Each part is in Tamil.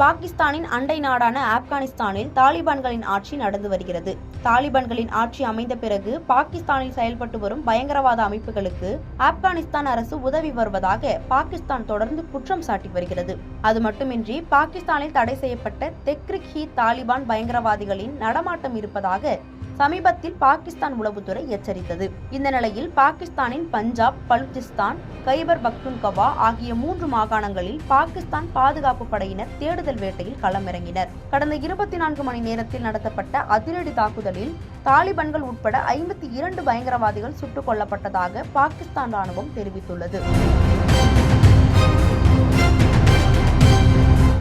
பாகிஸ்தானின் அண்டை நாடான ஆப்கானிஸ்தானில் தாலிபான்களின் ஆட்சி நடந்து வருகிறது. தாலிபான்களின் ஆட்சி அமைந்த பிறகு பாகிஸ்தானில் செயல்பட்டு வரும் பயங்கரவாத அமைப்புகளுக்கு ஆப்கானிஸ்தான் அரசு உதவி வருவதாக பாகிஸ்தான் தொடர்ந்து குற்றம் சாட்டி வருகிறது. அது மட்டுமின்றி பாகிஸ்தானில் தடை செய்யப்பட்ட தெஹ்ரிக்-இ-தாலிபான் பயங்கரவாதிகளின் நடமாட்டம் இருப்பதாக சமீபத்தில் பாகிஸ்தான் உளவுத்துறை எச்சரித்தது. இந்த நிலையில் பாகிஸ்தானின் பஞ்சாப், பலுச்சிஸ்தான், கைபர் பக்துன்கவா ஆகிய 3 மாகாணங்களில் பாகிஸ்தான் பாதுகாப்பு படையினர் தேடுதல் வேட்டையில் களமிறங்கினர். கடந்த 24 மணி நேரத்தில் நடத்தப்பட்ட அதிரடி தாக்குதலில் தாலிபான்கள் உட்பட 52 பயங்கரவாதிகள் சுட்டுக் கொல்லப்பட்டதாக பாகிஸ்தான் ராணுவம் தெரிவித்துள்ளது.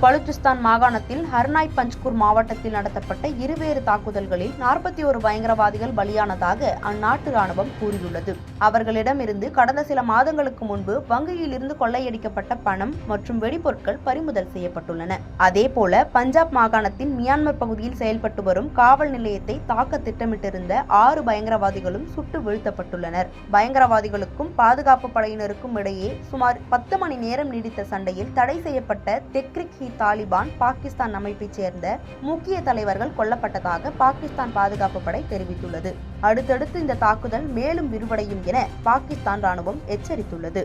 பலுச்சிஸ்தான் மாகாணத்தில் ஹர்னாய் பஞ்ச்குர் மாவட்டத்தில் நடத்தப்பட்ட இருவேறு தாக்குதல்களில் 41 பயங்கரவாதிகள் பலியானதாக அந்நாட்டு ராணுவம் கூறியுள்ளது. அவர்களிடமிருந்து கடந்த சில மாதங்களுக்கு முன்பு வங்கியில் இருந்து கொள்ளையடிக்கப்பட்ட பணம் மற்றும் வெடிபொருட்கள் பறிமுதல் செய்யப்பட்டுள்ளன. அதேபோல பஞ்சாப் மாகாணத்தின் மியான்மர் பகுதியில் செயல்பட்டு வரும் காவல் நிலையத்தை தாக்க திட்டமிட்டிருந்த 6 பயங்கரவாதிகளும் சுட்டு வீழ்த்தப்பட்டுள்ளனர். பயங்கரவாதிகளுக்கும் பாதுகாப்பு படையினருக்கும் இடையே சுமார் 10 மணி நேரம் நீடித்த சண்டையில் தடை செய்யப்பட்ட தெஹ்ரிக்-இ-தாலிபான் பாகிஸ்தான் அமைப்பைச் சேர்ந்த முக்கிய தலைவர்கள் கொல்லப்பட்டதாக பாகிஸ்தான் பாதுகாப்பு படை தெரிவித்துள்ளது. அடுத்தடுத்து இந்த தாக்குதல் மேலும் விரிவடையும் என பாகிஸ்தான் ராணுவம் எச்சரித்துள்ளது.